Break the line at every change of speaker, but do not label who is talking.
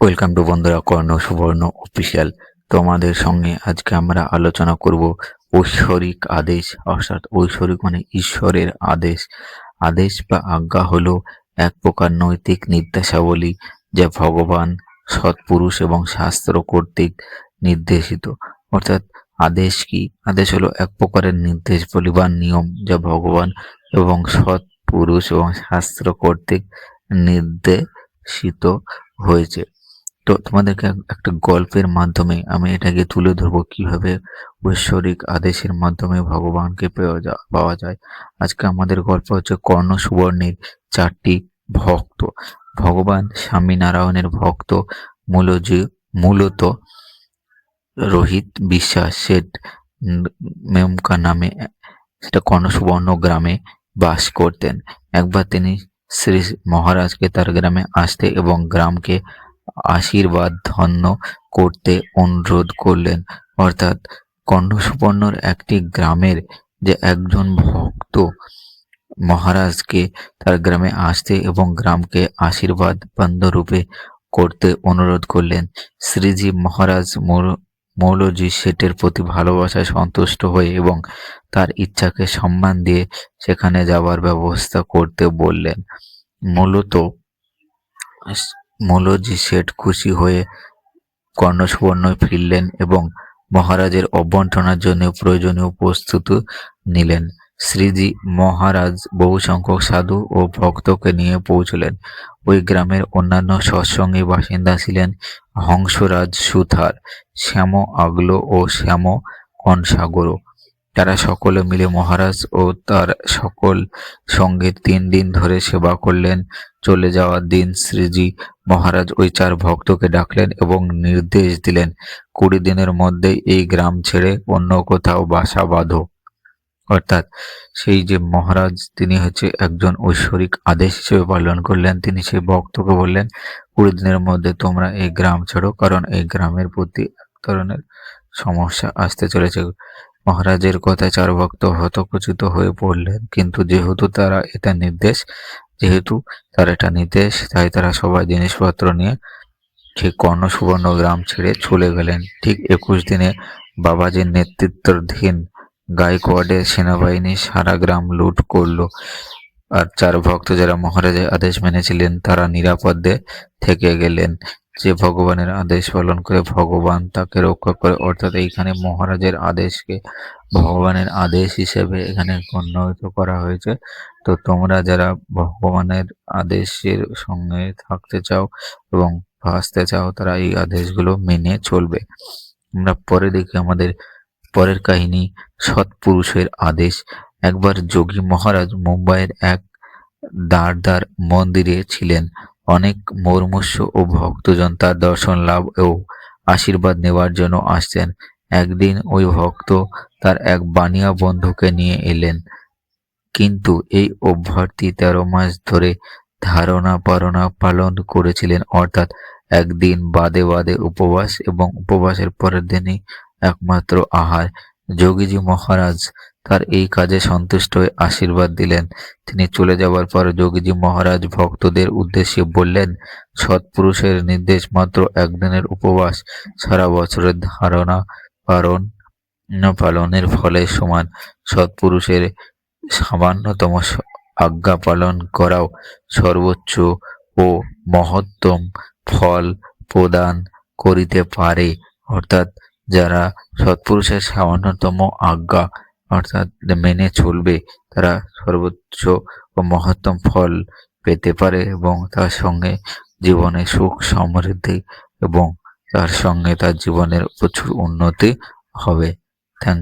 Welcome to বন্ধুরা কর্ণ সুবর্ণ official. তোমাদের সঙ্গে আজকে আমরা আলোচনা করব ঐশ্বরিক আদেশ, অর্থাৎ ঐশ্বরিক মানে ঈশ্বরের আদেশ। আদেশ বা আজ্ঞা হলো এক প্রকার নৈতিক নির্দেশাবলী যা ভগবান, সৎপুরুষ এবং শাস্ত্র কর্তৃক নির্দেশিত। অর্থাৎ আদেশ কি? আদেশ হলো এক প্রকারের নির্দেশ বলি বা নিয়ম যা ভগবান এবং সৎ পুরুষ এবং শাস্ত্র কর্তৃক নির্দেশিত হয়েছে। তো তোমাদেরকে একটা গল্পের মাধ্যমে আমি এটাকে তুলে ধরবো কিভাবে ঐশ্বরিক আদেশের মাধ্যমে ভগবানকে পাওয়া যায়। আজকে আমাদের গল্প হচ্ছে কর্ণ সুবর্ণের 4টি ভক্ত। ভগবান স্বামীনারায়ণের ভক্ত মূলত রোহিত বিশ্বাস শেঠ মেমকা নামে সেটা কর্ণ সুবর্ণ গ্রামে বাস করতেন। একবার তিনি শ্রী মহারাজকে তার গ্রামে আসতে এবং গ্রামকে আশীর্বাদ ধন্য করতে অনুরোধ করলেন। অর্থাৎ কর্ণ সুবর্ণর একটি গ্রামের যে একজন ভক্ত মহারাজকে তার গ্রামে আসতে এবং গ্রামকে আশীর্বাদ রূপে করতে অনুরোধ করলেন। শ্রীজি মহারাজ মৌলজি শেঠের প্রতি ভালোবাসায় সন্তুষ্ট হয়ে এবং তার ইচ্ছাকে সম্মান দিয়ে সেখানে যাওয়ার ব্যবস্থা করতে বললেন। মৌলজি শেঠ খুশি হয়ে কর্ণ সুবর্ণ ফিরলেন এবং মহারাজের অভ্যর্থনার জন্য প্রয়োজনীয় প্রস্তুতি নিলেন। শ্রীজি মহারাজ বহু সংখ্যক সাধু ও ভক্তকে নিয়ে পৌঁছলেন। ওই গ্রামের অন্যান্য সৎসঙ্গী বাসিন্দা ছিলেন হংসরাজ সুথার, শ্যাম আগলো ও শ্যাম কনসাগরও। তারা সকলে মিলে মহারাজ ও তার সকল সঙ্গে 3 দিন ধরে সেবা করলেন। চলে যাওয়ার দিন শ্রীজি মহারাজ ওই 4 ভক্তকে ডাকলেন এবং নির্দেশ দিলেন, 20 দিনের মধ্যে এই গ্রাম ছেড়ে অন্য কোথাও বাসা বাঁধো। অর্থাৎ সেই যে মহারাজ তিনি হচ্ছে একজন ঐশ্বরিক আদেশ হিসেবে পালন করলেন। তিনি সেই ভক্তকে বললেন 20 দিনের মধ্যে তোমরা এই গ্রাম ছেড়ো, কারণ এই গ্রামের প্রতি এক ধরনের সমস্যা আসতে চলেছে। মহারাজের কথায় 4 ভক্ত হতচকিত হয়ে পড়লেন, কিন্তু যেহেতু তার এটা নির্দেশ তাই তারা সবাই জিনিসপত্র নিয়ে ঠিক কর্ণ সুবর্ণ গ্রাম ছেড়ে চলে গেলেন। ঠিক 21 দিনে বাবাজির নেতৃত্বাধীন গাইকোয়াড়ের সেনাবাহিনী সারা গ্রাম লুট করলো। আর 4 ভক্ত যারা মহারাজের আদেশ মেনেছিলেন তারা নিরাপদে থেকে গেলেন। যে ভগবানের আদেশ পালন করে ভগবান তাকে রক্ষা করে। অর্থাৎ এইখানে মহারাজের আদেশকে ভগবানের আদেশ হিসেবে এখানে গণ্য করা হয়েছে। তো তোমরা যারা ভগবানের আদেশের সঙ্গে থাকতে চাও এবং বাঁচতে চাও তারা এই আদেশগুলো মেনে চলবে। আমরা পরে দেখি আমাদের পরের কাহিনী, সৎপুরুষের আদেশ। একবার যোগী মহারাজ মুম্বাইয়ের এক দারদার মন্দিরে ছিলেন। অনেক মুমূর্ষু ও ভক্তজন তার দর্শন লাভ ও আশীর্বাদ নেওয়ার জন্য আসতেন। একদিন ওই ভক্ত তার এক বানিয়া বন্ধুকে নিয়ে এলেন, কিন্তু এই অভ্যর্থী 13 মাস ধরে ধারণা পালন করেছিলেন। অর্থাৎ একদিন বাদে উপবাস এবং উপবাসের পরের দিনই একমাত্র আহার। যোগীজি মহারাজ তার এই কাজে সন্তুষ্ট হয়ে আশীর্বাদ দিলেন। তিনি চলে যাওয়ার পর যোগীজি মহারাজ ভক্তদের উদ্দেশ্যে বললেন, সৎপুরুষের নির্দেশ মাত্র একদিনের উপবাস সারা বছরের ধারণা পালনের ফলে সমান। সৎপুরুষের সামান্যতম আজ্ঞা পালন করাও সর্বোচ্চ ও মহত্তম ফল প্রদান করিতে পারে। অর্থাৎ যারা সৎপুরুষের সামান্যতম আজ্ঞা অর্থাৎ মেনে চলবে তারা সর্বোচ্চ ও মহত্তম ফল পেতে পারে এবং তার সঙ্গে জীবনে সুখ সমৃদ্ধি এবং তার সঙ্গে তার জীবনের প্রচুর উন্নতি হবে। থ্যাংক